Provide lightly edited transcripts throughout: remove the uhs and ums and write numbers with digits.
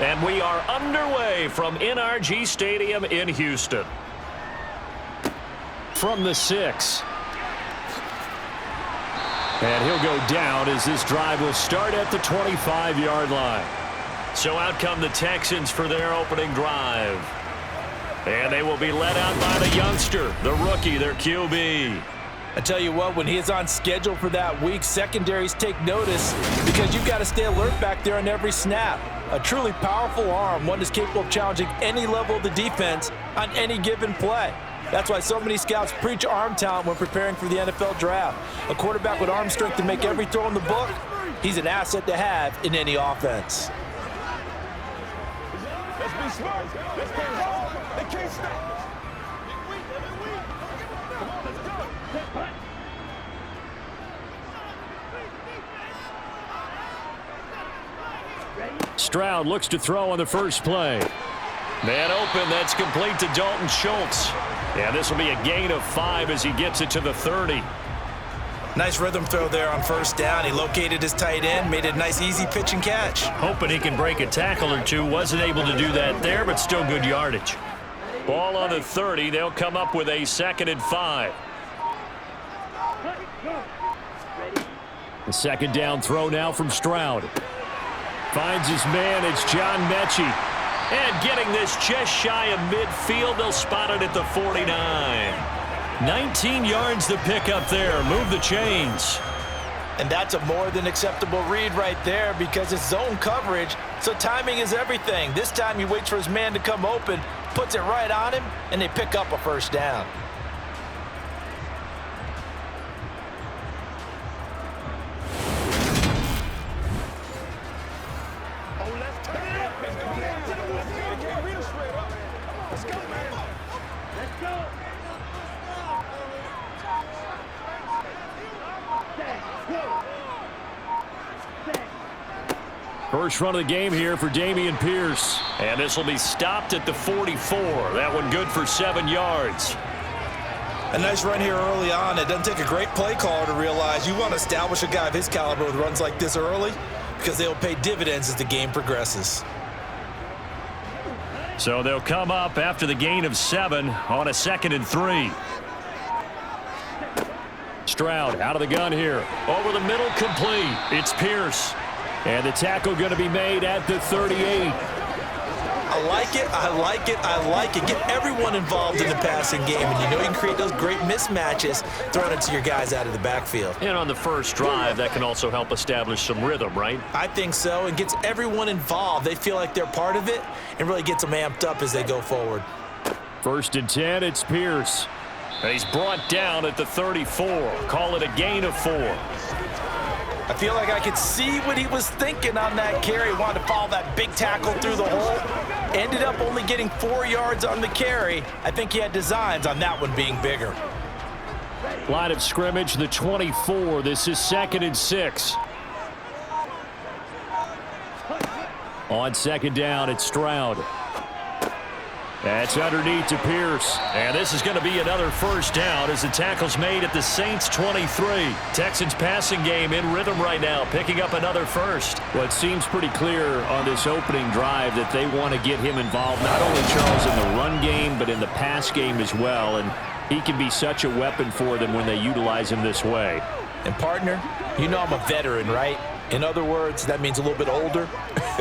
And we are underway from NRG Stadium in Houston. From the 6. And he'll go down as this drive will start at the 25-yard line. So out come the Texans for their opening drive. And they will be led out by the youngster, the rookie, their QB. I tell you what, when he is on schedule for that week, secondaries take notice because you've got to stay alert back there on every snap. A truly powerful arm, one that's capable of challenging any level of the defense on any given play. That's why so many scouts preach arm talent when preparing for the NFL draft. A quarterback with arm strength to make every throw in the book, he's an asset to have in any offense. Let's be smart. Let's play ball. They can't stop us. Come on, let's go. Stroud looks to throw on the first play. Man open, that's complete to Dalton Schultz. Yeah, this will be a gain of 5 as he gets it to the 30. Nice rhythm throw there on first down. He located his tight end, made it a nice easy pitch and catch. Hoping he can break a tackle or two. Wasn't able to do that there, but still good yardage. Ball on the 30. They'll come up with a 2nd and 5. The second down throw now from Stroud. Finds his man. It's John Mechie. And getting this just shy of midfield. They'll spot it at the 49. 19 yards to pick up there. Move the chains. And that's a more than acceptable read right there because it's zone coverage, so timing is everything. This time he waits for his man to come open, puts it right on him, and they pick up a first down. First run of the game here for Dameon Pierce. And this will be stopped at the 44. That one good for 7 yards. A nice run here early on. It doesn't take a great play caller to realize you want to establish a guy of his caliber with runs like this early because they'll pay dividends as the game progresses. So they'll come up after the gain of 7 on a 2nd and 3. Stroud out of the gun here. Over the middle, complete. It's Pierce. And the tackle going to be made at the 38. I like it, I like it, I like it. Get everyone involved in the passing game, and you know you can create those great mismatches throwing it to your guys out of the backfield. And on the first drive, that can also help establish some rhythm, right? I think so, and gets everyone involved. They feel like they're part of it and really gets them amped up as they go forward. 1st and 10, it's Pierce. And he's brought down at the 34. Call it a gain of 4. I feel like I could see what he was thinking on that carry. Wanted to follow that big tackle through the hole. Ended up only getting 4 yards on the carry. I think he had designs on that one being bigger. Line of scrimmage, the 24. This is 2nd and 6. On 2nd down, it's Stroud. That's underneath to Pierce. And this is going to be another first down as the tackle's made at the Saints 23. Texans passing game in rhythm right now, picking up another first. Well, it seems pretty clear on this opening drive that they want to get him involved, not only, Charles, in the run game, but in the pass game as well. And he can be such a weapon for them when they utilize him this way. And, partner, you know I'm a veteran, right? In other words, that means a little bit older.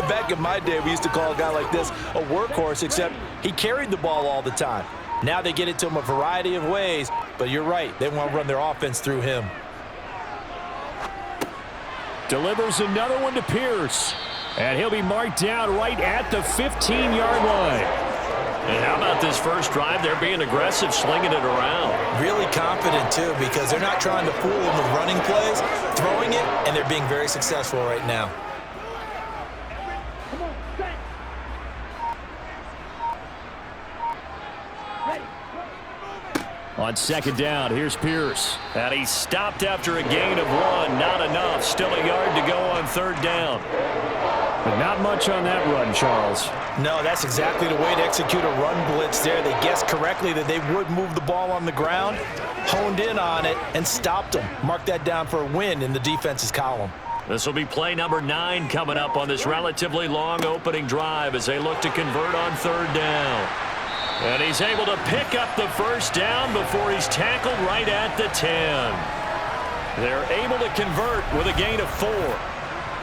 Back in my day, we used to call a guy like this a workhorse, except he carried the ball all the time. Now they get it to him a variety of ways, but you're right. They want to run their offense through him. Delivers another one to Pierce. And he'll be marked down right at the 15-yard line. And how about this first drive? They're being aggressive, slinging it around. Really confident, too, because they're not trying to fool him with running plays, throwing it, and they're being very successful right now. On 2nd down, here's Pierce. And he's stopped after a gain of 1. Not enough. Still a yard to go on 3rd down. But not much on that run, Charles. No, that's exactly the way to execute a run blitz there. They guessed correctly that they would move the ball on the ground, honed in on it, and stopped them. Mark that down for a win in the defense's column. This will be play number 9 coming up on this relatively long opening drive as they look to convert on 3rd down. And he's able to pick up the first down before he's tackled right at the 10. They're able to convert with a gain of 4.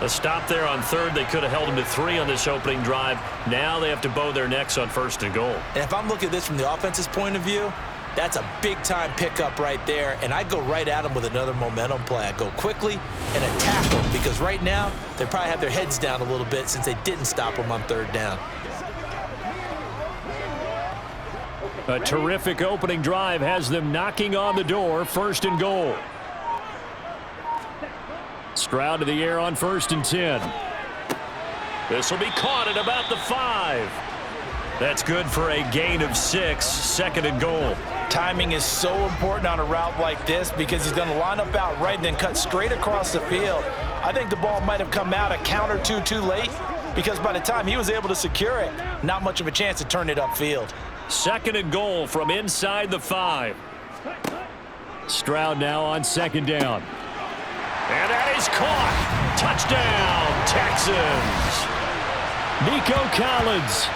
A stop there on 3rd. They could have held him to 3 on this opening drive. Now they have to bow their necks on 1st and goal. And if I'm looking at this from the offense's point of view, that's a big-time pickup right there, and I go right at them with another momentum play. I go quickly and attack them because right now they probably have their heads down a little bit since they didn't stop them on 3rd down. A terrific opening drive has them knocking on the door, 1st and goal. Stroud to the air on 1st and 10. This will be caught at about the 5. That's good for a gain of 6, 2nd and goal. Timing is so important on a route like this because he's going to line up out right and then cut straight across the field. I think the ball might have come out a count or two too late because by the time he was able to secure it, not much of a chance to turn it upfield. 2nd and goal from inside the 5. Stroud now on 2nd down. And that is caught. Touchdown, Texans. Nico Collins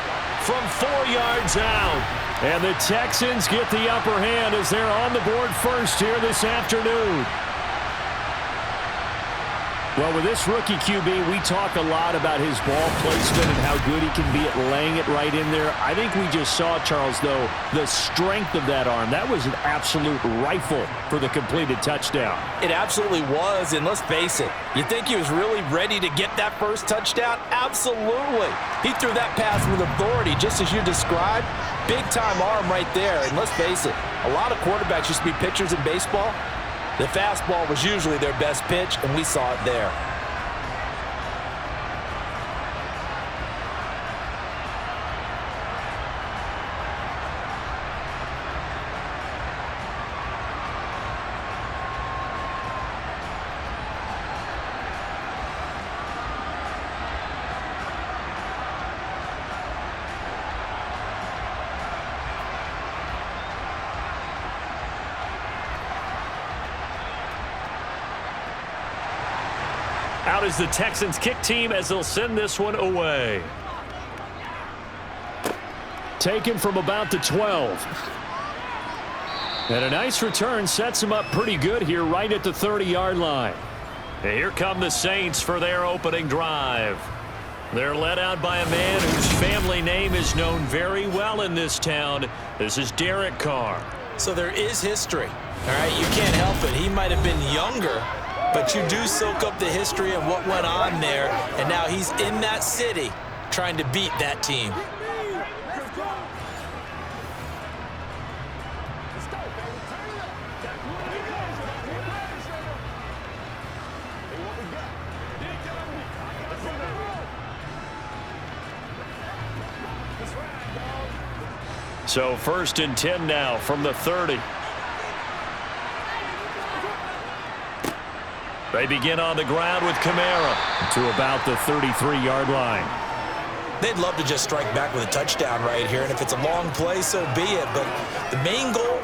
from 4 yards out. And the Texans get the upper hand as they're on the board first here this afternoon. Well, with this rookie QB, we talk a lot about his ball placement and how good he can be at laying it right in there. I think we just saw, Charles, though, the strength of that arm. That was an absolute rifle for the completed touchdown. It absolutely was, and let's face it, you think he was really ready to get that first touchdown? Absolutely. He threw that pass with authority, just as you described. Big-time arm right there, and let's face it, a lot of quarterbacks used to be pitchers in baseball. The fastball was usually their best pitch, and we saw it there. Out is the Texans kick team as they'll send this one away. Taken from about the 12. And a nice return sets them up pretty good here right at the 30-yard line. And here come the Saints for their opening drive. They're led out by a man whose family name is known very well in this town. This is Derek Carr. So there is history. All right, you can't help it. He might have been younger, but you do soak up the history of what went on there, and now he's in that city trying to beat that team. So 1st and 10 now from the 30. They begin on the ground with Kamara to about the 33-yard line. They'd love to just strike back with a touchdown right here, and if it's a long play, so be it. But the main goal,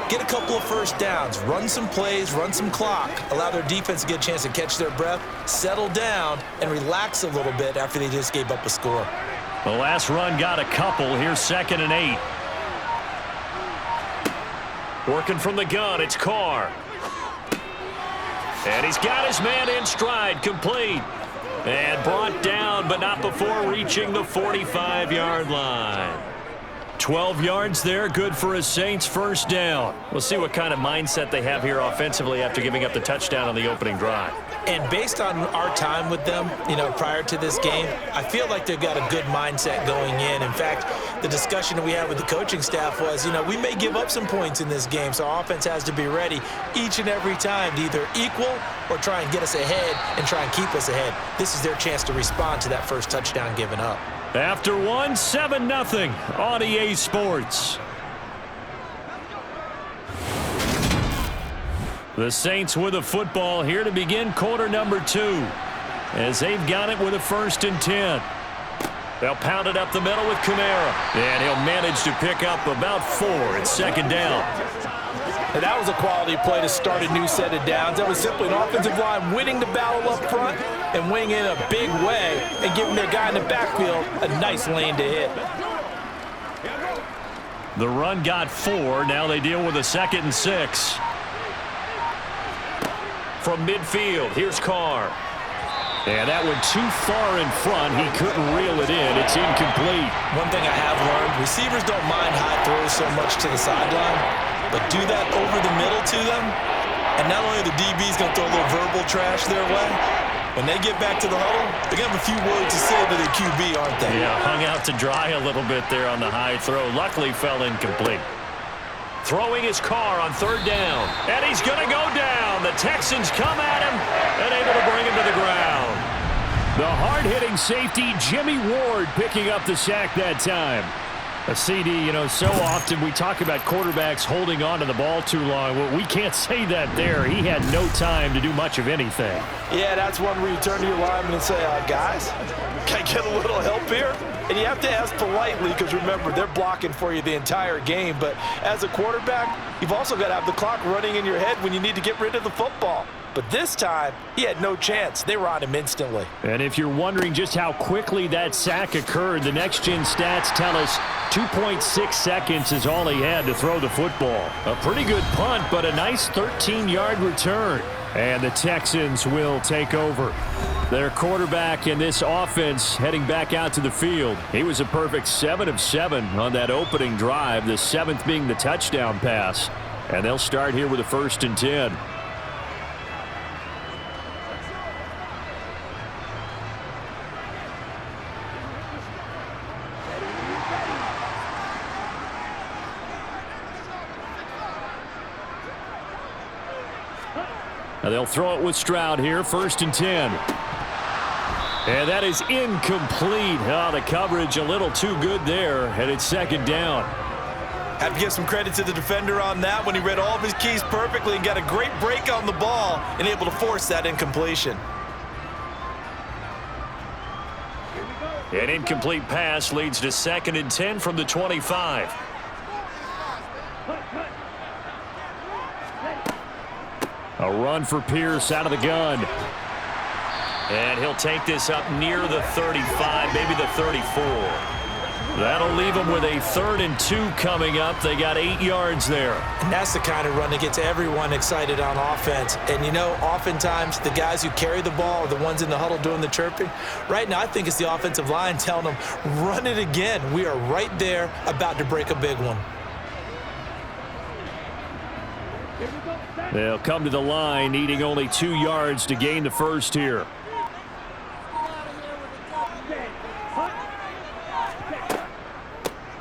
get a couple of first downs, run some plays, run some clock, allow their defense to get a chance to catch their breath, settle down, and relax a little bit after they just gave up a score. The last run got a couple. Here's 2nd and 8. Working from the gun, it's Carr. And he's got his man in stride, complete. And brought down, but not before reaching the 45-yard line. 12 yards there, good for a Saints first down. We'll see what kind of mindset they have here offensively after giving up the touchdown on the opening drive. And based on our time with them, prior to this game, I feel like they've got a good mindset going in. In fact, the discussion that we had with the coaching staff was, we may give up some points in this game, so our offense has to be ready each and every time to either equal or try and get us ahead and try and keep us ahead. This is their chance to respond to that first touchdown given up. After 7-0 on EA Sports. The Saints with a football here to begin quarter number 2. As they've got it with a 1st and 10. They'll pound it up the middle with Kamara. And he'll manage to pick up about 4 at 2nd down. And that was a quality play to start a new set of downs. That was simply an offensive line winning the battle up front and winning in a big way and giving their guy in the backfield a nice lane to hit. The run got 4. Now they deal with a 2nd and 6. From midfield, here's Carr. And that went too far in front. He couldn't reel it in. It's incomplete. One thing I have learned, receivers don't mind high throws so much to the sideline, but do that over the middle to them, and not only are the DBs going to throw a little verbal trash their way, when they get back to the huddle, they're going to have a few words to say to the QB, aren't they? Yeah, hung out to dry a little bit there on the high throw. Luckily fell incomplete. Throwing his Carr on 3rd down. And he's going to go down. The Texans come at him and able to bring him to the ground. The hard-hitting safety, Jimmy Ward, picking up the sack that time. A CD, you know, so often we talk about quarterbacks holding on to the ball too long. Well, we can't say that there. He had no time to do much of anything. Yeah, that's one where you turn to your lineman and say, guys, can I get a little help here? And you have to ask politely because, remember, they're blocking for you the entire game. But as a quarterback, you've also got to have the clock running in your head when you need to get rid of the football. But this time, he had no chance. They were on him instantly. And if you're wondering just how quickly that sack occurred, the next-gen stats tell us 2.6 seconds is all he had to throw the football. A pretty good punt, but a nice 13-yard return. And the Texans will take over. Their quarterback in this offense heading back out to the field. He was a perfect 7 of 7 on that opening drive, the 7th being the touchdown pass. And they'll start here with a 1st and 10. Now they'll throw it with Stroud here, 1st and 10. And that is incomplete. Oh, the coverage a little too good there, and it's 2nd down. Have to give some credit to the defender on that when he read all of his keys perfectly and got a great break on the ball and able to force that incompletion. An incomplete pass leads to 2nd and 10 from the 25. A run for Pierce out of the gun. And he'll take this up near the 35, maybe the 34. That'll leave them with a 3rd and 2 coming up. They got 8 yards there. And that's the kind of run that gets everyone excited on offense. And, you know, oftentimes the guys who carry the ball are the ones in the huddle doing the chirping. Right now, I think it's the offensive line telling them, run it again. We are right there about to break a big one. They'll come to the line, needing only 2 yards to gain the 1st here.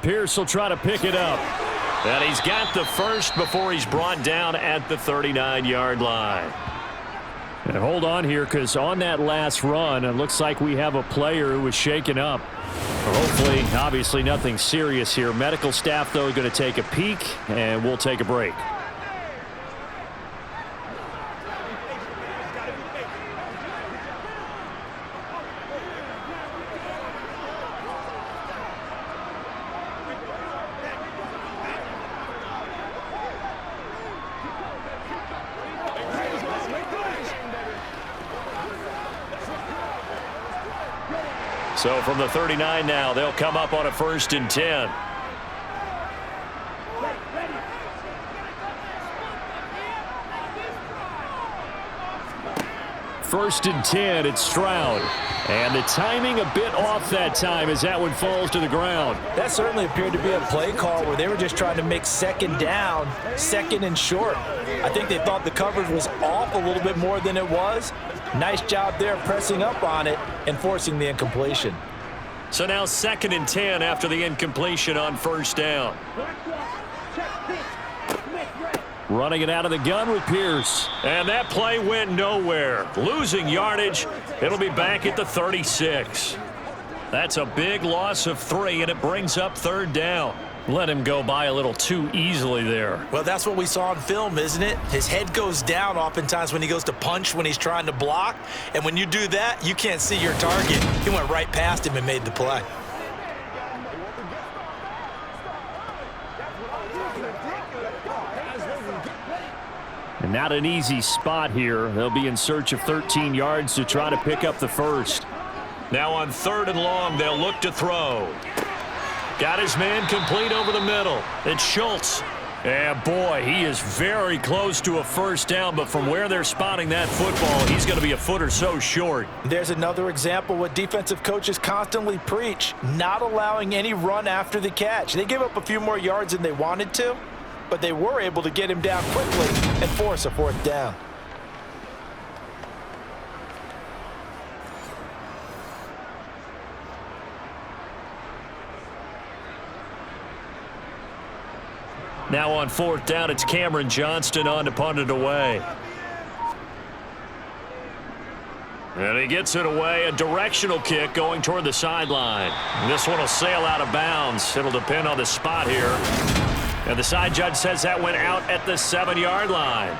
Pierce will try to pick it up. And he's got the 1st before he's brought down at the 39-yard line. And hold on here, because on that last run, it looks like we have a player who was shaken up. Hopefully, obviously nothing serious here. Medical staff, though, going to take a peek, and we'll take a break. So from the 39 now, they'll come up on a 1st and 10. First and 10, it's Stroud. And the timing a bit off that time as that one falls to the ground. That certainly appeared to be a play call where they were just trying to make 2nd down, 2nd and short. I think they thought the coverage was off a little bit more than it was. Nice job there pressing up on it and forcing the incompletion. So now 2nd and 10 after the incompletion on 1st down. Running it out of the gun with Pierce. And that play went nowhere. Losing yardage. It'll be back at the 36. That's a big loss of 3, and it brings up 3rd down. Let him go by a little too easily there. Well, that's what we saw on film, isn't it? His head goes down oftentimes when he goes to punch when he's trying to block. And when you do that, you can't see your target. He went right past him and made the play. And not an easy spot here. They'll be in search of 13 yards to try to pick up the first. Now on 3rd and long, they'll look to throw. Got his man complete over the middle. It's Schultz. And boy, he is very close to a first down, but from where they're spotting that football, he's going to be a foot or so short. There's another example what defensive coaches constantly preach, not allowing any run after the catch. They gave up a few more yards than they wanted to, but they were able to get him down quickly and force a 4th down. Now on 4th down, it's Cameron Johnston on to punt it away. And he gets it away, a directional kick going toward the sideline. This one will sail out of bounds. It'll depend on the spot here. And the side judge says that went out at the 7-yard line.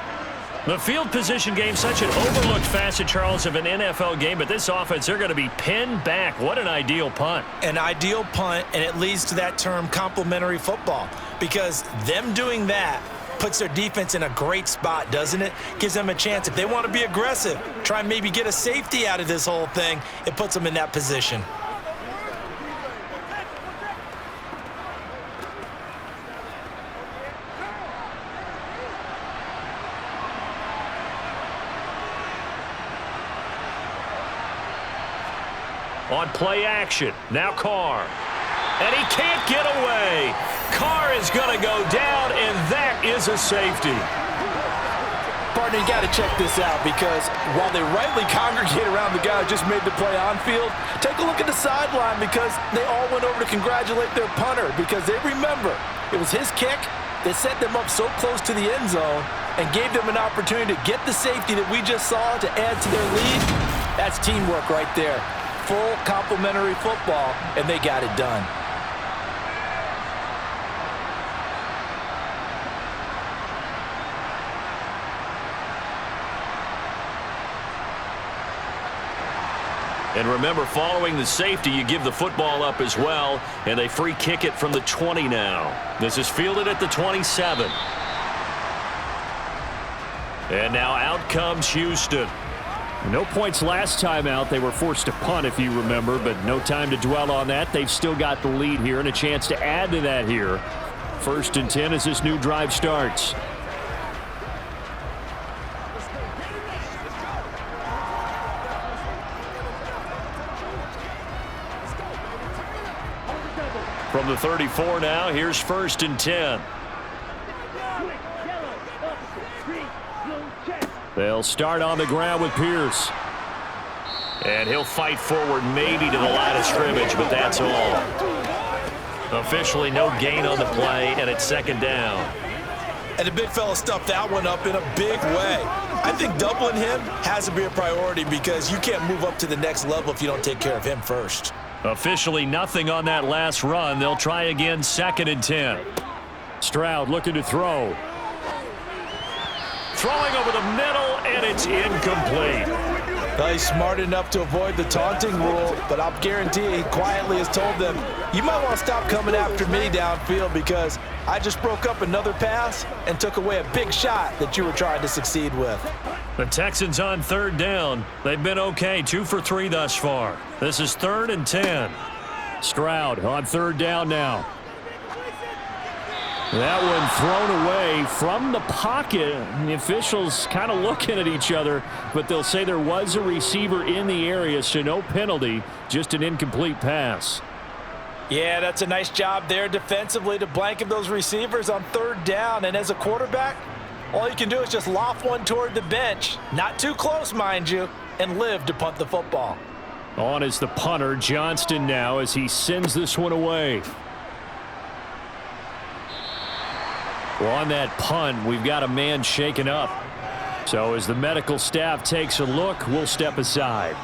The field position game, such an overlooked facet, Charles, of an NFL game, but this offense, they're going to be pinned back. What an ideal punt. An ideal punt, and it leads to that term complementary football, because them doing that puts their defense in a great spot, doesn't it? Gives them a chance. If they want to be aggressive, try and maybe get a safety out of this whole thing, it puts them in that position. On play action, now Carr. And he can't get away. Carr is going to go down, and that is a safety. Partner, you got to check this out, because while they rightly congregate around the guy who just made the play on field, take a look at the sideline, because they all went over to congratulate their punter, because they remember it was his kick that set them up so close to the end zone and gave them an opportunity to get the safety that we just saw to add to their lead. That's teamwork right there. Full complementary football, and they got it done. And remember, following the safety, you give the football up as well, and they free kick it from the 20 now. This is fielded at the 27. And now out comes Houston. No points last time out. They were forced to punt, if you remember, but no time to dwell on that. They've still got the lead here and a chance to add to that here. 1st and 10 as this new drive starts. From the 34 now, here's 1st and 10. They'll start on the ground with Pierce. And he'll fight forward maybe to the line of scrimmage, but that's all. Officially no gain on the play, and it's 2nd down. And the big fella stuffed that one up in a big way. I think doubling him has to be a priority, because you can't move up to the next level if you don't take care of him first. Officially nothing on that last run. They'll try again, 2nd and 10. Stroud looking to throw. Throwing over the middle, and it's incomplete. Well, he's smart enough to avoid the taunting rule, but I'll guarantee he quietly has told them, you might want to stop coming after me downfield, because I just broke up another pass and took away a big shot that you were trying to succeed with. The Texans on 3rd down. They've been okay, 2 for 3 thus far. This is 3rd and 10. Stroud on 3rd down now. That one thrown away from the pocket. The officials kind of looking at each other, but they'll say there was a receiver in the area, so no penalty, just an incomplete pass. Yeah, that's a nice job there defensively to blanket those receivers on 3rd down. And as a quarterback, all you can do is just loft one toward the bench. Not too close, mind you, and live to punt the football. On is the punter, Johnston, now as he sends this one away. Well, on that punt, we've got a man shaken up. So as the medical staff takes a look, we'll step aside.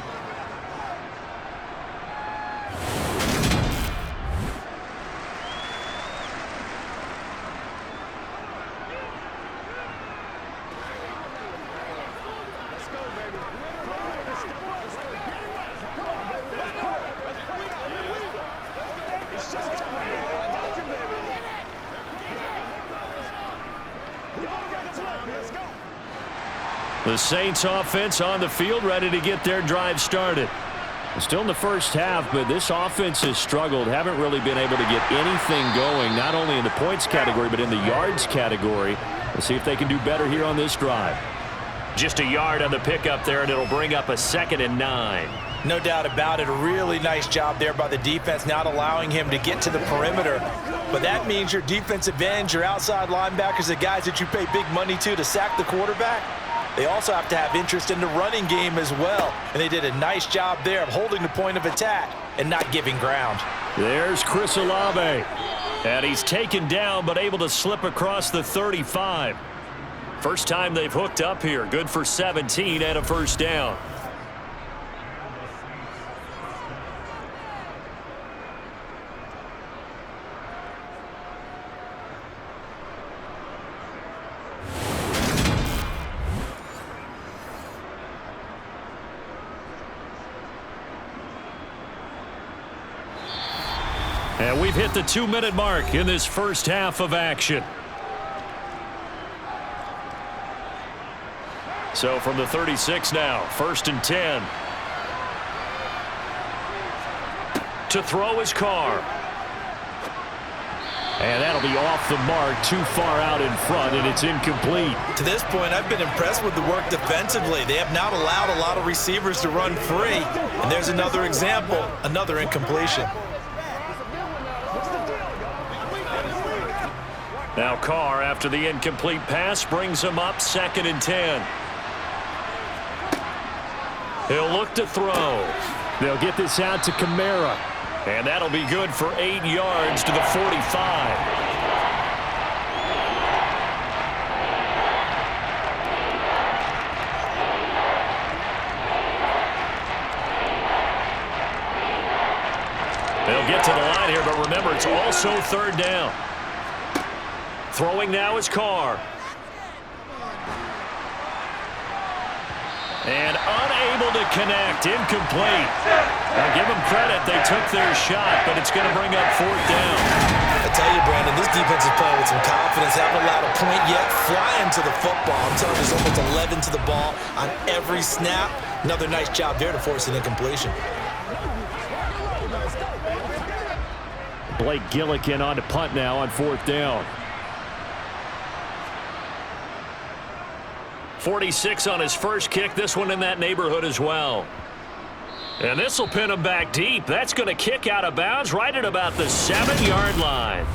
The Saints offense on the field, ready to get their drive started. Still in the first half, but this offense has struggled. Haven't really been able to get anything going, not only in the points category, but in the yards category. Let's see if they can do better here on this drive. Just a yard on the pickup there, and it'll bring up a 2nd and 9. No doubt about it. A really nice job there by the defense, not allowing him to get to the perimeter. But that means your defensive ends, your outside linebackers, the guys that you pay big money to sack the quarterback, they also have to have interest in the running game as well. And they did a nice job there of holding the point of attack and not giving ground. There's Chris Olave. And he's taken down but able to slip across the 35. First time they've hooked up here. Good for 17 and a first down. And we've hit the 2-minute mark in this first half of action. So from the 36 now, 1st and 10. To throw his Carr. And that'll be off the mark, too far out in front, and it's incomplete. To this point, I've been impressed with the work defensively. They have not allowed a lot of receivers to run free. And there's another example, another incompletion. Now Carr, after the incomplete pass, brings him up 2nd and 10. He'll look to throw. They'll get this out to Kamara. And that'll be good for 8 yards to the 45. They'll get to the line here, but remember, it's also 3rd down. Throwing now is Carr. And unable to connect. Incomplete. Now give them credit. They took their shot, but it's going to bring up 4th down. I tell you, Brandon, this defense is playing with some confidence. Haven't allowed a point yet. Flying to the football. I'm telling you, there's almost 11 to the ball on every snap. Another nice job there to force an incompletion. Blake Gillikin on to punt now on 4th down. 46 on his first kick. This one in that neighborhood as well. And this will pin him back deep. That's going to kick out of bounds right at about the 7-yard line.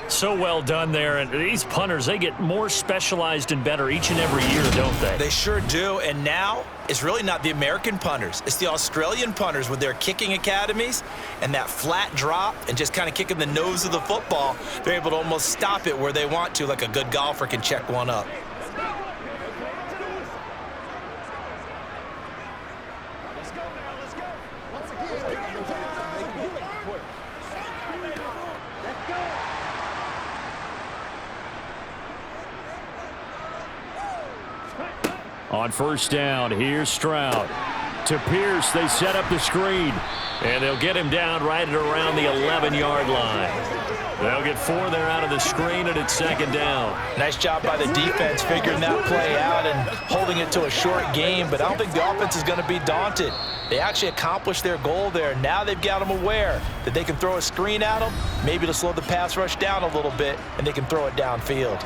So well done there. And these punters, they get more specialized and better each and every year, don't they? They sure do. And now it's really not the American punters. It's the Australian punters with their kicking academies and that flat drop and just kind of kicking the nose of the football. They're able to almost stop it where they want to, like a good golfer can check one up. On 1st down, here's Stroud. To Pierce, they set up the screen. And they'll get him down right at around the 11-yard line. They'll get 4 there out of the screen, and it's 2nd down. Nice job by the defense figuring that play out and holding it to a short game, but I don't think the offense is going to be daunted. They actually accomplished their goal there. Now they've got them aware that they can throw a screen at them, maybe to slow the pass rush down a little bit, and they can throw it downfield.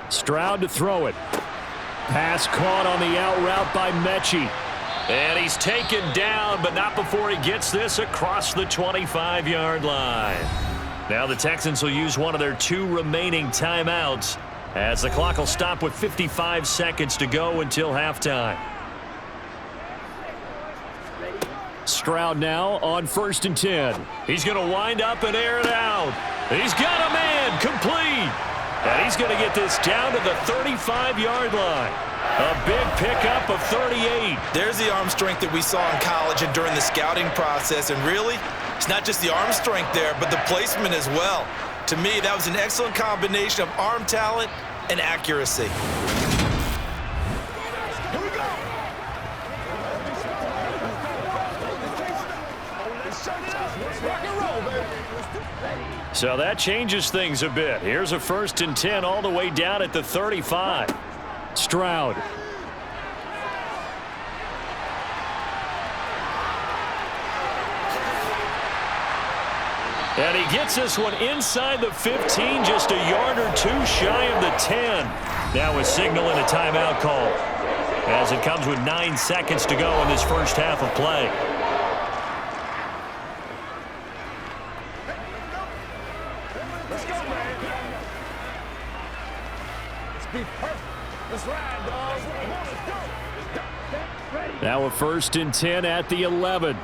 Stroud to throw it. Pass caught on the out route by Mechie. And he's taken down, but not before he gets this across the 25-yard line. Now the Texans will use one of their 2 remaining timeouts as the clock will stop with 55 seconds to go until halftime. Stroud now on 1st and 10. He's going to wind up and air it out. He's got a man complete. And he's going to get this down to the 35-yard line. A big pickup of 38. There's the arm strength that we saw in college and during the scouting process. And really, it's not just the arm strength there, but the placement as well. To me, that was an excellent combination of arm talent and accuracy. Here we go. Rock and roll, baby. So that changes things a bit. Here's a 1st and 10 all the way down at the 35. Stroud. And he gets this one inside the 15, just a yard or two shy of the 10. Now a signal and a timeout call, as it comes with 9 seconds to go in this first half of play. Let's go, man. Let's be perfect. Let's ride, dog. Let's go. Now a 1st and 10 at the 11.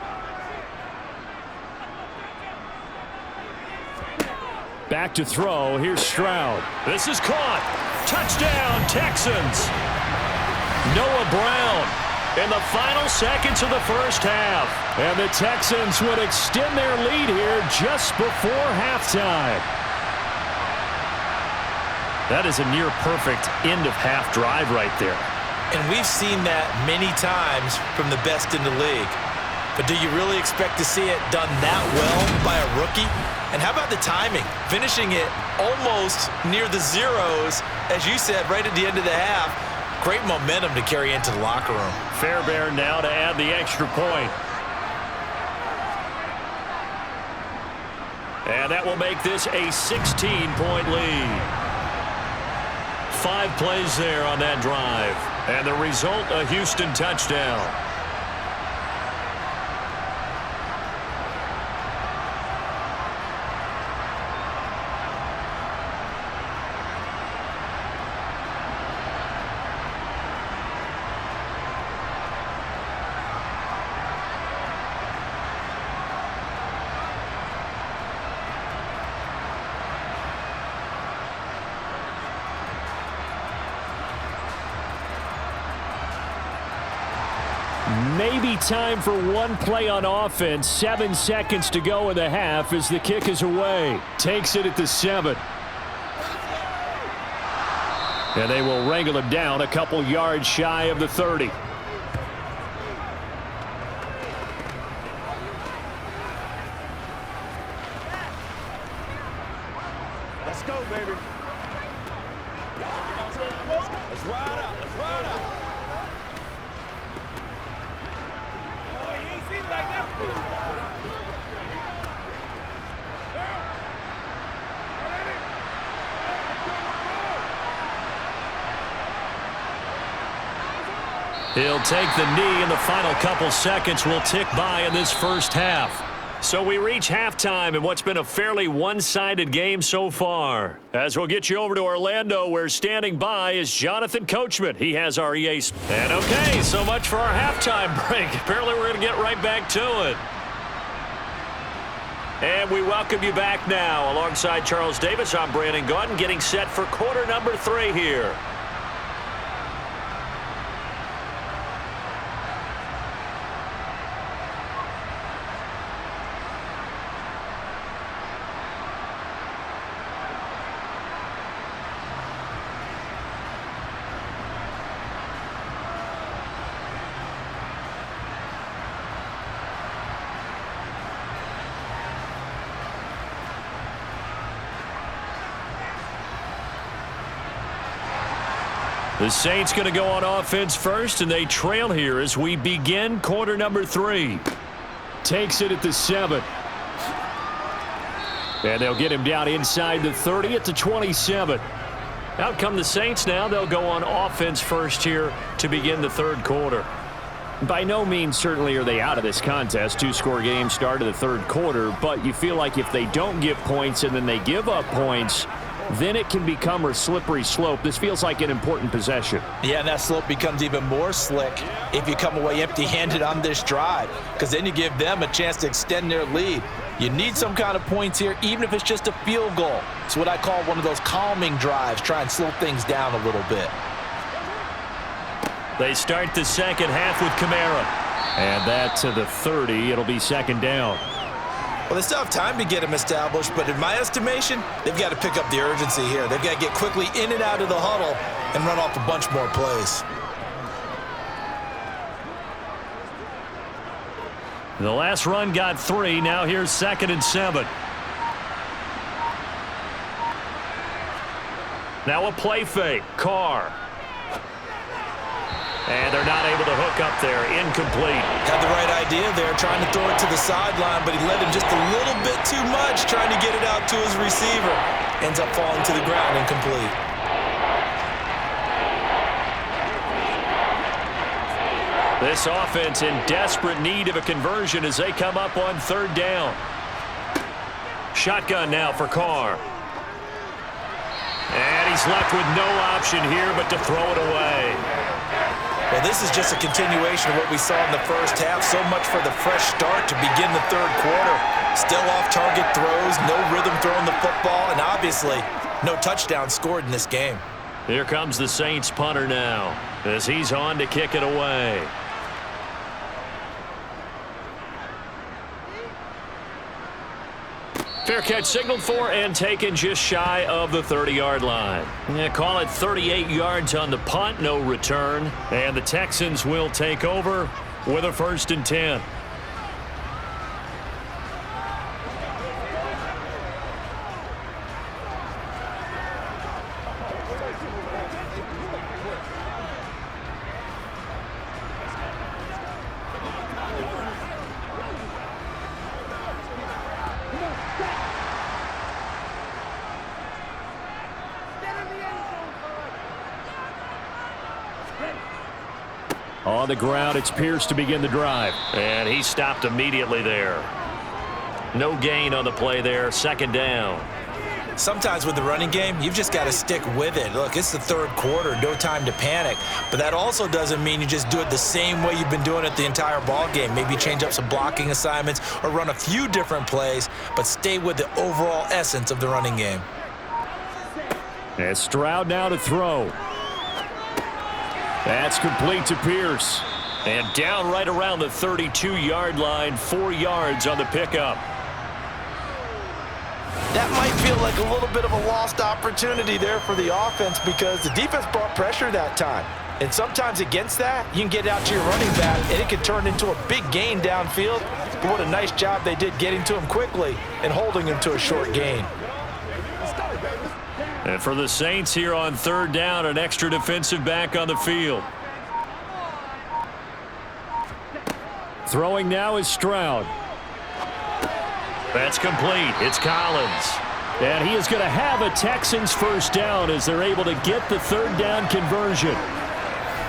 Back to throw. Here's Stroud. This is caught. Touchdown, Texans. Noah Brown in the final seconds of the first half. And the Texans would extend their lead here just before halftime. That is a near-perfect end-of-half drive right there. And we've seen that many times from the best in the league. But do you really expect to see it done that well by a rookie? And how about the timing? Finishing it almost near the zeros, as you said, right at the end of the half. Great momentum to carry into the locker room. Fairbairn now to add the extra point. And that will make this a 16-point lead. 5 plays there on that drive. And the result, a Houston touchdown. Maybe time for one play on offense. 7 seconds to go in the half as the kick is away. Takes it at the 7. And they will wrangle him down a couple yards shy of the 30. Let's go, baby. Let's ride out. Let's ride out. He'll take the knee, and the final couple seconds will tick by in this first half. So we reach halftime in what's been a fairly one-sided game so far. As we'll get you over to Orlando, where standing by is Jonathan Coachman. He has our EA. And okay, so much for our halftime break. Apparently we're going to get right back to it. And we welcome you back now. Alongside Charles Davis, I'm Brandon Gaudin, getting set for quarter number 3 here. The Saints going to go on offense first, and they trail here as we begin quarter number 3. Takes it at the 7. And they'll get him down inside the 30 at the 27. Out come the Saints now. They'll go on offense first here to begin the third quarter. By no means certainly are they out of this contest. 2-score game start of the third quarter, but you feel like if they don't give points and then they give up points, then it can become a slippery slope. This feels like an important possession. Yeah, and that slope becomes even more slick if you come away empty-handed on this drive, because then you give them a chance to extend their lead. You need some kind of points here, even if it's just a field goal. It's what I call one of those calming drives. Try and slow things down a little bit. They start the second half with Kamara. And that to the 30. It'll be second down. Well, they still have time to get him established, but in my estimation, they've got to pick up the urgency here. They've got to get quickly in and out of the huddle and run off a bunch more plays. The last run got 3. Now here's 2nd and 7. Now a play fake. Carr. And they're not able to hook up there. Incomplete. Had the right idea there, trying to throw it to the sideline, but he led him just a little bit too much, trying to get it out to his receiver. Ends up falling to the ground, incomplete. This offense in desperate need of a conversion as they come up on 3rd down. Shotgun now for Carr. And he's left with no option here but to throw it away. Well, this is just a continuation of what we saw in the first half. So much for the fresh start to begin the 3rd quarter. Still off-target throws, no rhythm throwing the football, and obviously no touchdown scored in this game. Here comes the Saints punter now as he's on to kick it away. Fair catch signaled for and taken just shy of the 30-yard line. Yeah, call it 38 yards on the punt, no return. And the Texans will take over with a 1st and 10. On the ground, it's Pierce to begin the drive. And he stopped immediately there. No gain on the play there. 2nd down. Sometimes with the running game, you've just got to stick with it. Look, it's the 3rd quarter, no time to panic. But that also doesn't mean you just do it the same way you've been doing it the entire ball game. Maybe change up some blocking assignments or run a few different plays, but stay with the overall essence of the running game. And Stroud now to throw. That's complete to Pierce. And down right around the 32-yard line, 4 yards on the pickup. That might feel like a little bit of a lost opportunity there for the offense because the defense brought pressure that time. And sometimes against that, you can get out to your running back, and it can turn into a big gain downfield. But what a nice job they did getting to him quickly and holding him to a short gain. And for the Saints here on 3rd down, an extra defensive back on the field. Throwing now is Stroud. That's complete. It's Collins. And he is going to have a Texans 1st down as they're able to get the 3rd down conversion.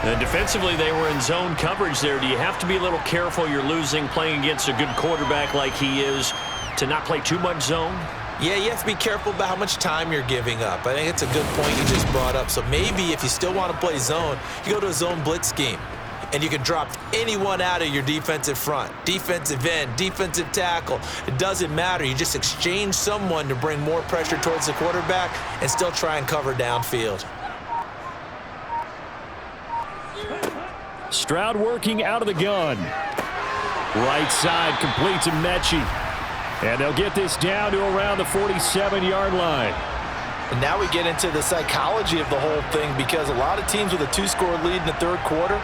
And defensively, they were in zone coverage there. Do you have to be a little careful you're losing playing against a good quarterback like he is to not play too much zone? Yeah, you have to be careful about how much time you're giving up. I think it's a good point you just brought up. So maybe if you still want to play zone, you go to a zone blitz scheme. And you can drop anyone out of your defensive front. Defensive end, defensive tackle. It doesn't matter. You just exchange someone to bring more pressure towards the quarterback and still try and cover downfield. Stroud working out of the gun. Right side complete to Mechie. And they'll get this down to around the 47-yard line. And now we get into the psychology of the whole thing because a lot of teams with a 2-score lead in the 3rd quarter,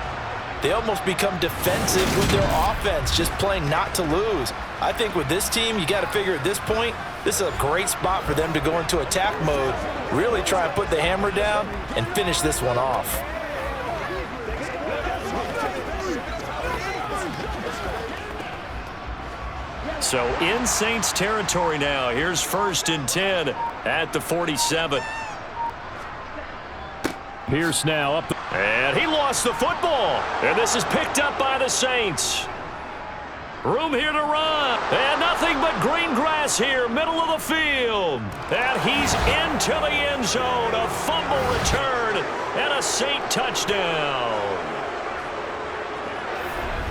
they almost become defensive with their offense, just playing not to lose. I think with this team, you got to figure at this point, this is a great spot for them to go into attack mode, really try and put the hammer down and finish this one off. So in Saints territory now. Here's 1st and 10 at the 47. Pierce now up. And he lost the football. And this is picked up by the Saints. Room here to run. And nothing but green grass here, middle of the field. And he's into the end zone. A fumble return and a Saint touchdown.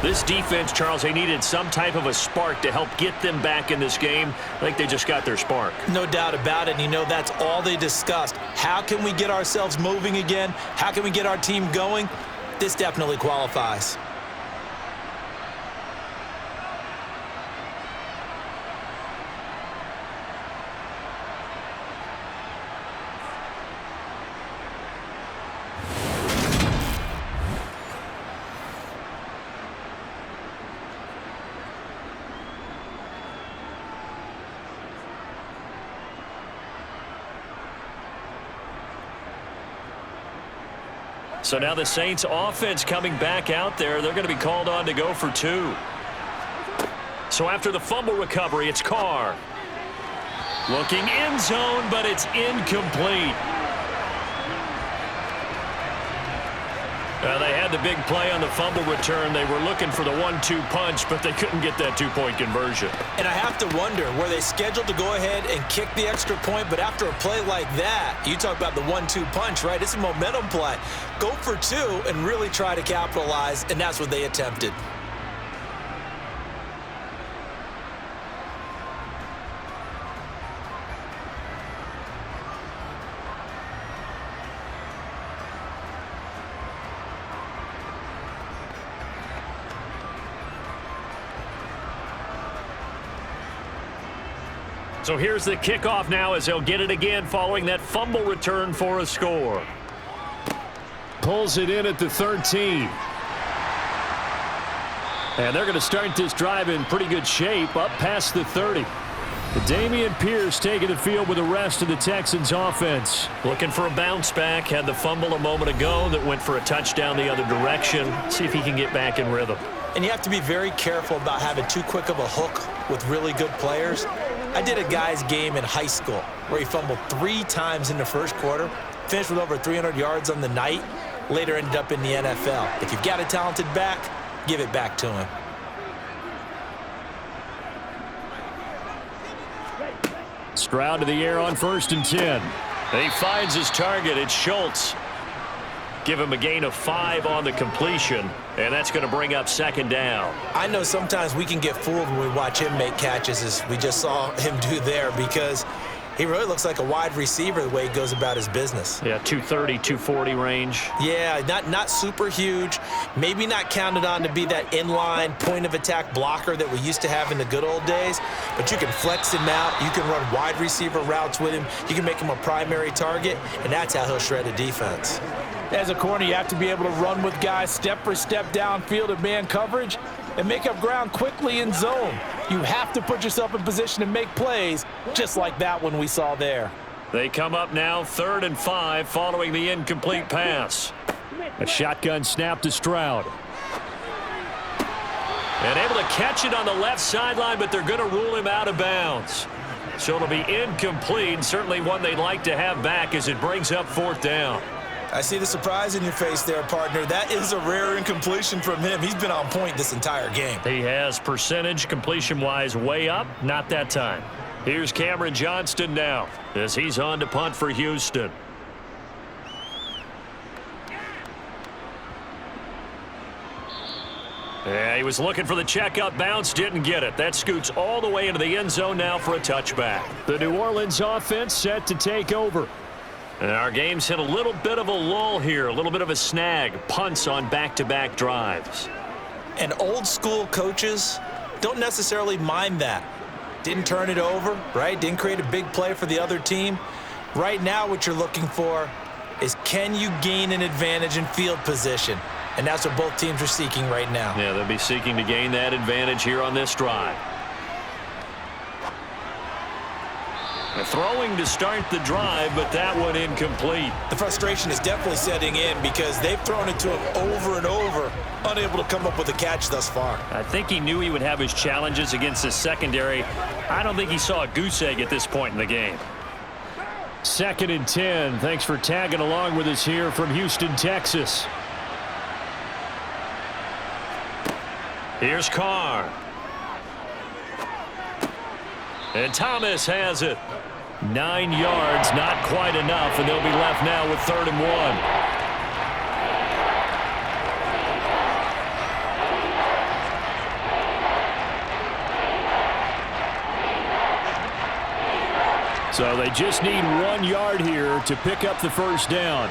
This defense, Charles, they needed some type of a spark to help get them back in this game. I think they just got their spark. No doubt about it. And you know, that's all they discussed. How can we get ourselves moving again? How can we get our team going? This definitely qualifies. So now the Saints offense coming back out there. They're going to be called on to go for 2. So after the fumble recovery, it's Carr. Looking end zone, but it's incomplete. They had the big play on the fumble return. They were looking for the 1-2 punch, but they couldn't get that 2-point conversion. And I have to wonder, were they scheduled to go ahead and kick the extra point? But after a play like that, you talk about the 1-2 punch, right? It's a momentum play. Go for 2 and really try to capitalize, and that's what they attempted. So here's the kickoff now as they'll get it again following that fumble return for a score. Pulls it in at the 13. And they're going to start this drive in pretty good shape up past the 30. Dameon Pierce taking the field with the rest of the Texans offense. Looking for a bounce back. Had the fumble a moment ago that went for a touchdown the other direction. See if he can get back in rhythm. And you have to be very careful about having too quick of a hook with really good players. I did a guy's game in high school where he fumbled 3 times in the first quarter, finished with over 300 yards on the night, later ended up in the NFL. If you've got a talented back, give it back to him. Stroud to the air on 1st and 10. He finds his target. It's Schultz. Give him a gain of 5 on the completion, and that's going to bring up 2nd down. I know sometimes we can get fooled when we watch him make catches, as we just saw him do there, because he really looks like a wide receiver the way he goes about his business. Yeah, 230, 240 range. Yeah, not super huge. Maybe not counted on to be that inline point-of-attack blocker that we used to have in the good old days, but you can flex him out. You can run wide receiver routes with him. You can make him a primary target, and that's how he'll shred a defense. As a corner, you have to be able to run with guys step for step downfield in man coverage and make up ground quickly in zone. You have to put yourself in position to make plays, just like that one we saw there. They come up now 3rd and 5 following the incomplete pass. A shotgun snap to Stroud. And able to catch it on the left sideline, but they're going to rule him out of bounds. So it'll be incomplete, certainly one they'd like to have back as it brings up 4th down. I see the surprise in your face there, partner. That is a rare incompletion from him. He's been on point this entire game. He has percentage completion-wise way up, not that time. Here's Cameron Johnston now as he's on to punt for Houston. Yeah, he was looking for the checkup bounce, didn't get it. That scoots all the way into the end zone now for a touchback. The New Orleans offense set to take over. And our game's hit a little bit of a lull here, a little bit of a snag. Punts on back-to-back drives. And old school coaches don't necessarily mind that. Didn't turn it over, right? Didn't create a big play for the other team. Right now what you're looking for is, can you gain an advantage in field position? And that's what both teams are seeking right now. Yeah, they'll be seeking to gain that advantage here on this drive. Throwing to start the drive, but that one incomplete. The frustration is definitely setting in because they've thrown it to him over and over, unable to come up with a catch thus far. I think he knew he would have his challenges against the secondary. I don't think he saw a goose egg at this point in the game. 2nd and 10. Thanks for tagging along with us here from Houston, Texas. Here's Carr. And Thomas has it. 9 yards, not quite enough, and they'll be left now with 3rd and 1. So they just need 1 yard here to pick up the 1st down.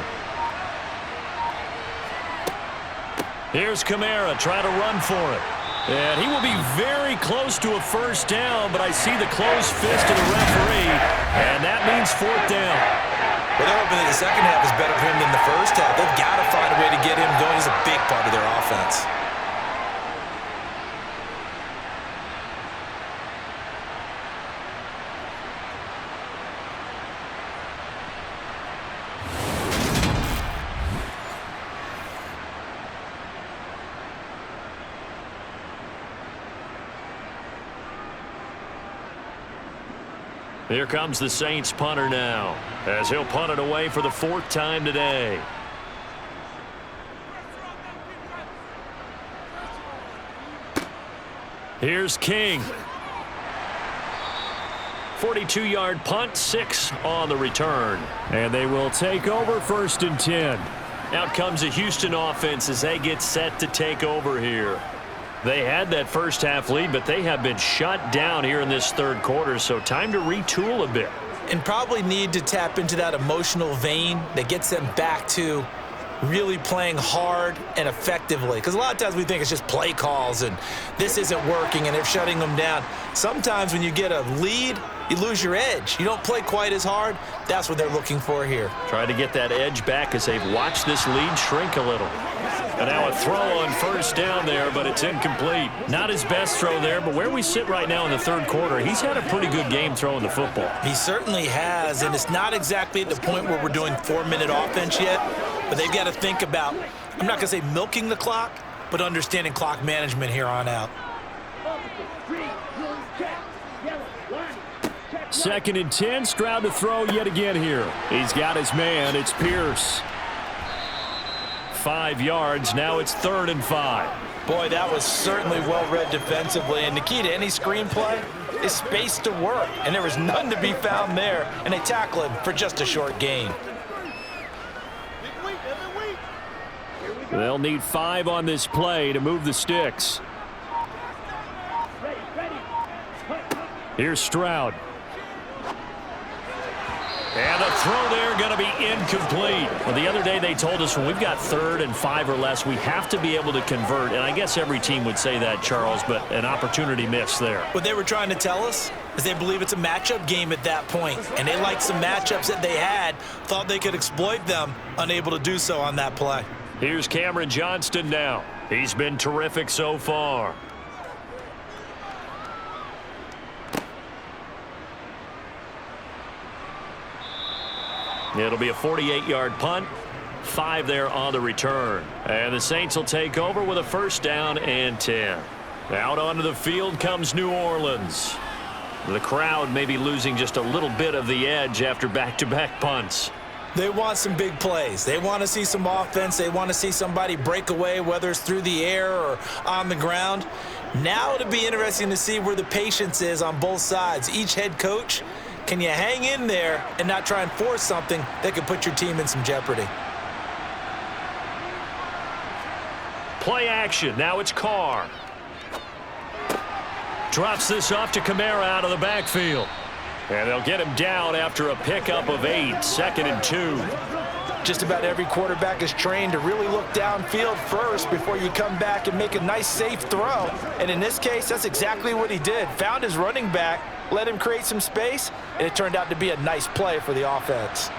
Here's Kamara trying to run for it. And he will be very close to a 1st down, but I see the closed fist of the referee, and that means 4th down. Well, they're hoping that the second half is better for him than the first half. They've got to find a way to get him going. He's a big part of their offense. Here comes the Saints punter now, as he'll punt it away for the 4th time today. Here's King. 42-yard punt, 6 on the return. And they will take over 1st and 10. Out comes the Houston offense as they get set to take over here. They had that first half lead, but they have been shut down here in this 3rd quarter, so time to retool a bit. And probably need to tap into that emotional vein that gets them back to really playing hard and effectively. Because a lot of times we think it's just play calls and this isn't working and they're shutting them down. Sometimes when you get a lead, you lose your edge. You don't play quite as hard. That's what they're looking for here. Try to get that edge back as they've watched this lead shrink a little. And now a throw on 1st down there, but it's incomplete. Not his best throw there, but where we sit right now in the 3rd quarter, he's had a pretty good game throwing the football. He certainly has, and it's not exactly at the point where we're doing 4-minute offense yet, but they've got to think about, I'm not going to say milking the clock, but understanding clock management here on out. 2nd and 10, Stroud to throw yet again here. He's got his man, it's Pierce. 5 yards, now it's 3rd and 5. Boy, that was certainly well-read defensively, and the key to any screenplay is space to work, and there was none to be found there, and they tackle him for just a short gain. They'll need 5 on this play to move the sticks. Here's Stroud. And the throw there going to be incomplete. Well, the other day they told us when we've got 3rd and 5 or less, we have to be able to convert. And I guess every team would say that, Charles, but an opportunity missed there. What they were trying to tell us is they believe it's a matchup game at that point. And they liked some matchups that they had, thought they could exploit them, unable to do so on that play. Here's Cameron Johnston now. He's been terrific so far. It'll be a 48-yard punt, 5 there on the return. And the Saints will take over with a 1st down and 10. Out onto the field comes New Orleans. The crowd may be losing just a little bit of the edge after back-to-back punts. They want some big plays. They want to see some offense. They want to see somebody break away, whether it's through the air or on the ground. Now it'll be interesting to see where the patience is on both sides. Each head coach, can you hang in there and not try and force something that could put your team in some jeopardy? Play action. Now it's Carr. Drops this off to Kamara out of the backfield. And they'll get him down after a pickup of 8, 2nd and 2. Just about every quarterback is trained to really look downfield first before you come back and make a nice, safe throw. And in this case, that's exactly what he did. Found his running back, let him create some space, and it turned out to be a nice play for the offense.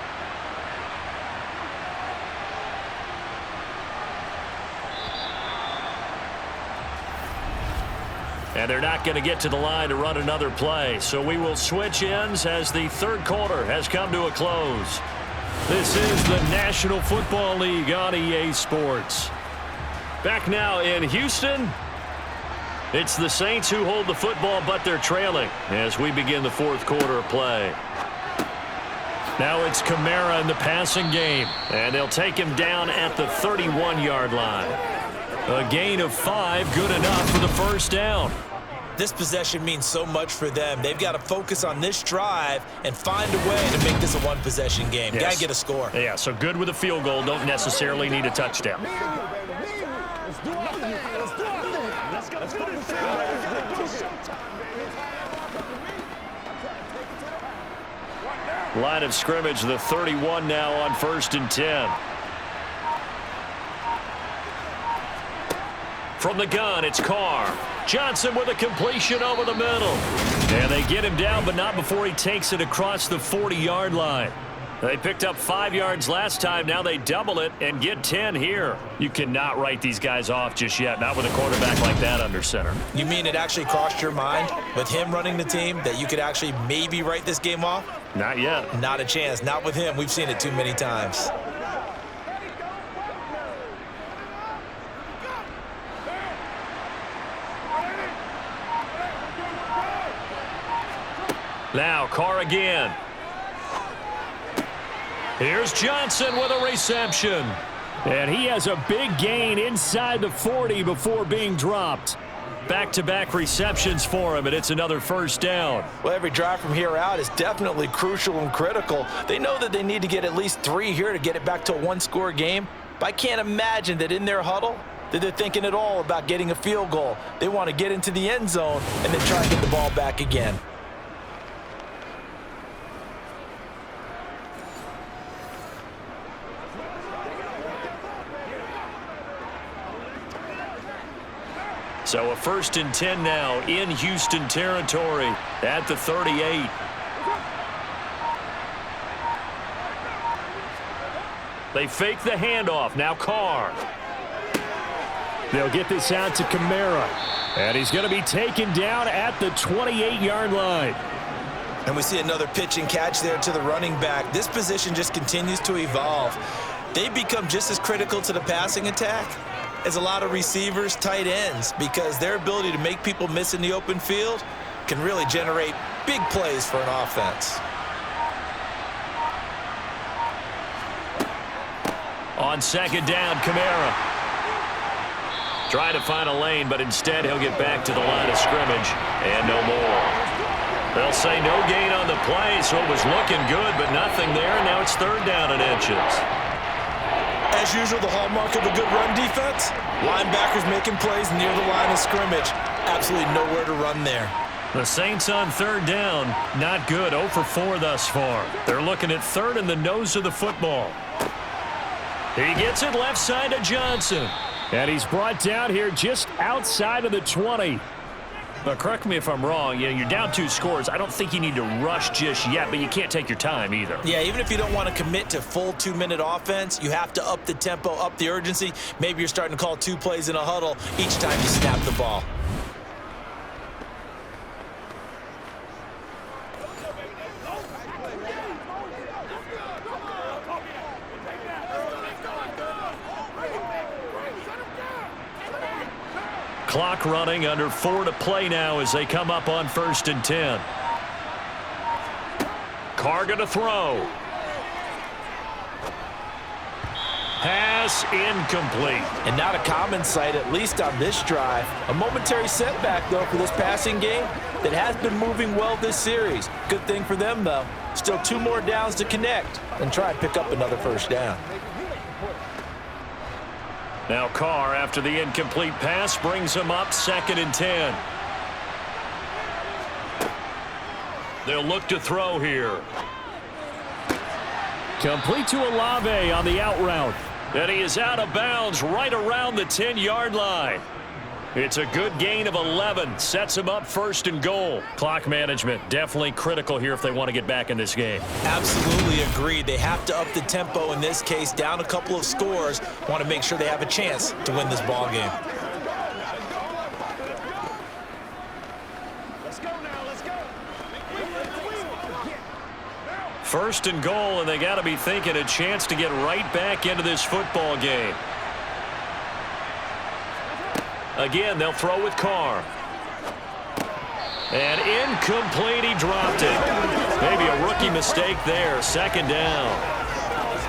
And they're not going to get to the line to run another play. So we will switch ends as the 3rd quarter has come to a close. This is the National Football League on EA Sports. Back now in Houston. It's the Saints who hold the football, but they're trailing as we begin the 4th quarter of play. Now it's Kamara in the passing game, and they'll take him down at the 31-yard line. A gain of 5, good enough for the 1st down. This possession means so much for them. They've got to focus on this drive and find a way to make this a one-possession game. Yes. Got to get a score. Yeah, so good with a field goal. Don't necessarily need a touchdown. Line of scrimmage, the 31 now on 1st and 10. From the gun, it's Carr. Johnson with a completion over the middle. And they get him down, but not before he takes it across the 40-yard line. They picked up 5 yards last time. Now they double it and get 10 here. You cannot write these guys off just yet, not with a quarterback like that under center. You mean it actually crossed your mind with him running the team that you could actually maybe write this game off? Not yet. Not a chance. Not with him. We've seen it too many times. Now Carr again. Here's Johnson with a reception. And he has a big gain inside the 40 before being dropped. Back-to-back receptions for him, and it's another first down. Well, every drive from here out is definitely crucial and critical. They know that they need to get at least 3 here to get it back to a one-score game. But I can't imagine that in their huddle that they're thinking at all about getting a field goal. They want to get into the end zone and then try and get the ball back again. So a 1st and 10 now in Houston territory at the 38. They fake the handoff. Now Carr. They'll get this out to Kamara. And he's going to be taken down at the 28-yard line. And we see another pitch and catch there to the running back. This position just continues to evolve. They become just as critical to the passing attack as a lot of receivers, tight ends, because their ability to make people miss in the open field can really generate big plays for an offense. On 2nd down, Kamara. Trying to find a lane, but instead he'll get back to the line of scrimmage and no more. They'll say no gain on the play, so it was looking good, but nothing there, and now it's 3rd down and inches. As usual, the hallmark of a good run defense, linebackers making plays near the line of scrimmage. Absolutely nowhere to run there. The Saints on 3rd down, not good, 0 for 4 thus far. They're looking at 3rd in the nose of the football. He gets it left side to Johnson. And he's brought down here just outside of the 20. But correct me if I'm wrong, you're down 2 scores. I don't think you need to rush just yet, but you can't take your time either. Yeah, even if you don't want to commit to full 2-minute offense, you have to up the tempo, up the urgency. Maybe you're starting to call 2 plays in a huddle each time you snap the ball. Clock running, under 4 to play now as they come up on 1st and 10. Carr going to throw. Pass incomplete. And not a common sight, at least on this drive. A momentary setback, though, for this passing game that has been moving well this series. Good thing for them, though. Still 2 more downs to connect and try and pick up another 1st down. Now Carr, after the incomplete pass, brings him up 2nd and 10. They'll look to throw here. Complete to Olave on the out route. And he is out of bounds right around the 10-yard line. It's a good gain of 11. Sets him up 1st and goal. Clock management definitely critical here if they want to get back in this game. Absolutely agreed. They have to up the tempo in this case, down a couple of scores. Want to make sure they have a chance to win this ball game. Let's go now, let's go. 1st and goal, and they got to be thinking a chance to get right back into this football game. Again, they'll throw with Carr. And incomplete, he dropped it. Maybe a rookie mistake there, 2nd down.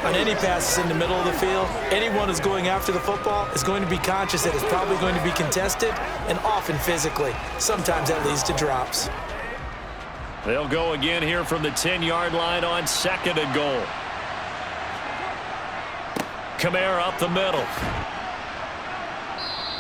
On any passes in the middle of the field, anyone who's going after the football is going to be conscious that it's probably going to be contested and often physically. Sometimes that leads to drops. They'll go again here from the 10-yard line on 2nd and goal. Kamara up the middle.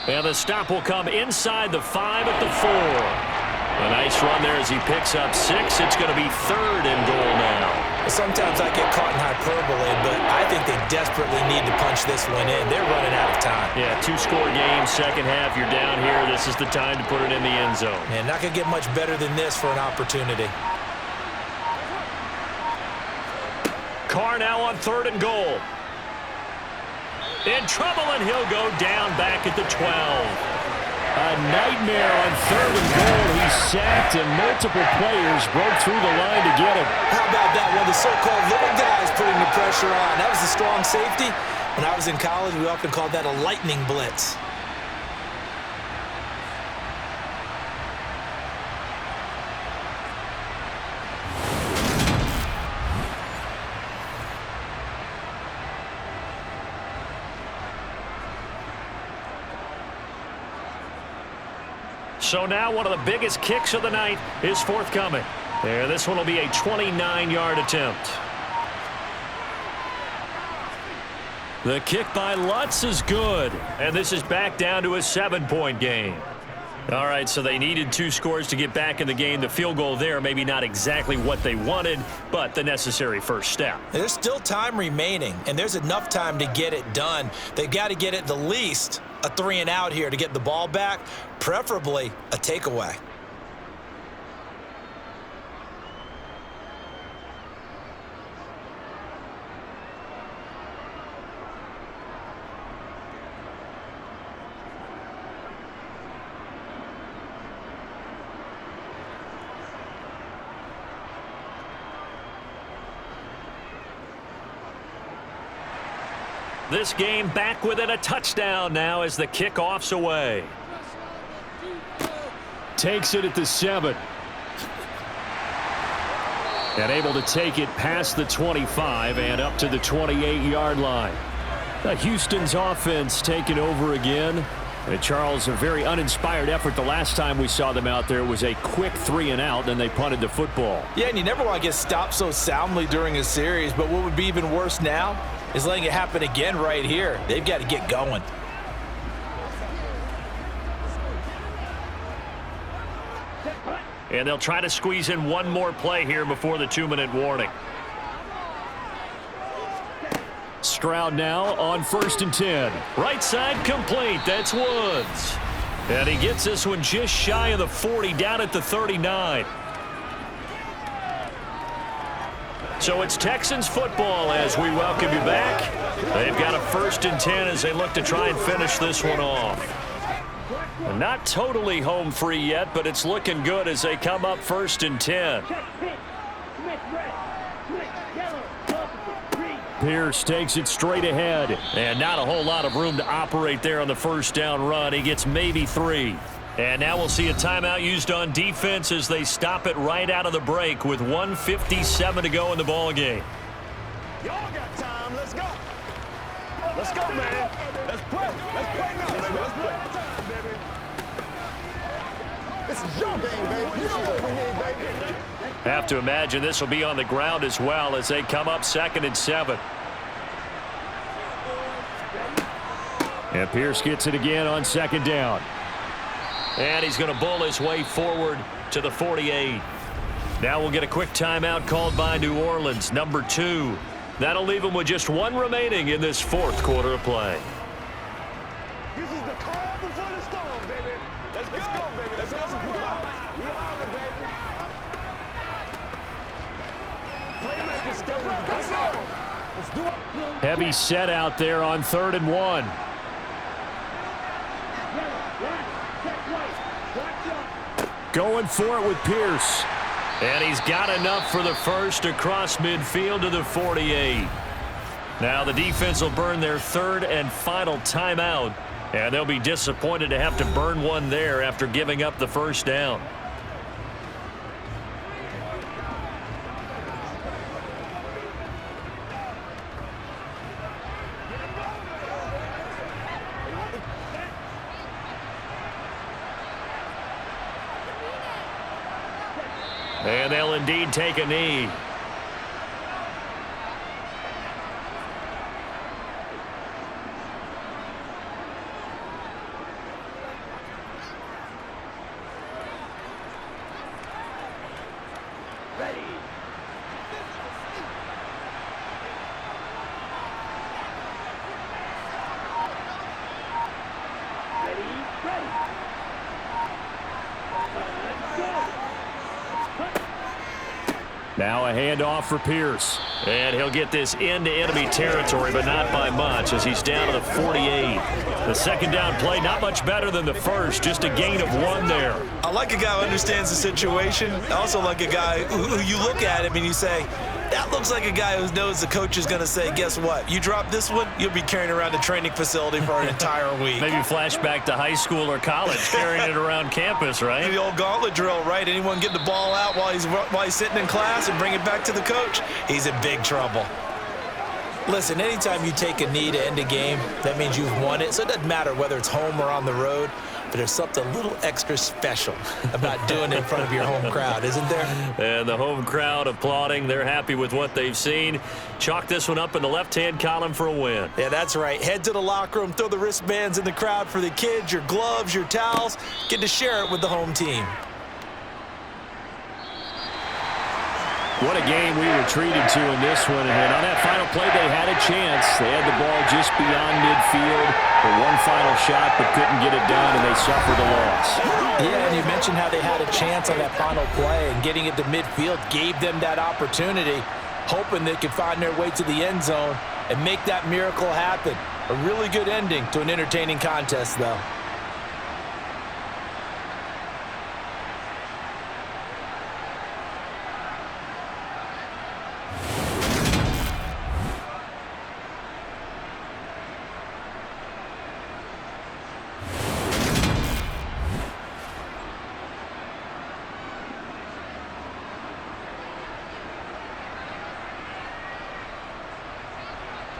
And the stop will come inside the 5 at the 4. A nice run there as he picks up 6. It's going to be 3rd and goal now. Sometimes I get caught in hyperbole, but I think they desperately need to punch this one in. They're running out of time. Yeah, 2-score game, 2nd half. You're down here. This is the time to put it in the end zone. And not going to get much better than this for an opportunity. Carr now on 3rd and goal. In trouble, and he'll go down back at the 12. A nightmare on 3rd and goal. He's sacked, and multiple players broke through the line to get him. How about that one? The so-called little guys putting the pressure on. That was a strong safety. When I was in college, we often called that a lightning blitz. So now one of the biggest kicks of the night is forthcoming. And this one will be a 29-yard attempt. The kick by Lutz is good. And this is back down to a 7-point game. All right, so they needed 2 scores to get back in the game. The field goal there, maybe not exactly what they wanted, but the necessary first step. There's still time remaining, and there's enough time to get it done. They've got to get at the least a 3-and-out here to get the ball back, preferably a takeaway. This game back within a touchdown now as the kickoff's away. Takes it at the 7. And able to take it past the 25 and up to the 28-yard line. Houston's offense taking over again. And Charles, a very uninspired effort the last time we saw them out there. It was a quick 3-and-out, and they punted the football. Yeah, and you never want to get stopped so soundly during a series, but what would be even worse now is letting it happen again right here. They've got to get going. And they'll try to squeeze in one more play here before the 2-minute warning. Stroud now on 1st and 10. Right side complete. That's Woods. And he gets this one just shy of the 40, down at the 39. So it's Texans football as we welcome you back. They've got a 1st and 10 as they look to try and finish this one off. Not totally home free yet, but it's looking good as they come up 1st and 10. Pierce takes it straight ahead. And not a whole lot of room to operate there on the 1st down run. He gets maybe 3. And now we'll see a timeout used on defense as they stop it right out of the break with 1:57 to go in the ball game. Y'all got time. Let's go. Let's go, man. Let's play. Let's play now, baby. Let's play time, baby. This is your game, baby. You know what we need, baby. Have to imagine this will be on the ground as well as they come up 2nd and 7. And Pierce gets it again on 2nd down. And he's going to bull his way forward to the 48. Now we'll get a quick timeout called by New Orleans, number 2. That'll leave them with just 1 remaining in this 4th quarter of play. This is the calm before the storm, baby. Let's go, baby. Let's go. We are the baby. Playmakers step up. Let's go. Let's do it. Heavy set out there on 3rd and 1. Going for it with Pierce. And he's got enough for the first across midfield to the 48. Now the defense will burn their 3rd and final timeout. And they'll be disappointed to have to burn one there after giving up the 1st down. And they'll indeed take a knee. Now a handoff for Pierce. And he'll get this into enemy territory, but not by much as he's down to the 48. The 2nd down play, not much better than the 1st, just a gain of 1 there. I like a guy who understands the situation. I also like a guy who you look at him and you say, that looks like a guy who knows the coach is going to say, guess what? You drop this one, you'll be carrying around the training facility for an entire week. Maybe flashback to high school or college, carrying it around campus, right? The old gauntlet drill, right? Anyone get the ball out while he's sitting in class and bring it back to the coach, he's in big trouble. Listen, anytime you take a knee to end a game, that means you've won it. So it doesn't matter whether it's home or on the road. but there's something a little extra special about doing it in front of your home crowd, isn't there? And the home crowd applauding. They're happy with what they've seen. Chalk this one up in the left-hand column for a win. Yeah, that's right. Head to the locker room, throw the wristbands in the crowd for the kids, your gloves, your towels. Get to share it with the home team. What a game we were treated to in this one. And on that final play, they had a chance. They had the ball just beyond midfield for one final shot, but couldn't get it done, and they suffered a loss. Yeah, and you mentioned how they had a chance on that final play, and getting it to midfield gave them that opportunity, hoping they could find their way to the end zone and make that miracle happen. A really good ending to an entertaining contest, though.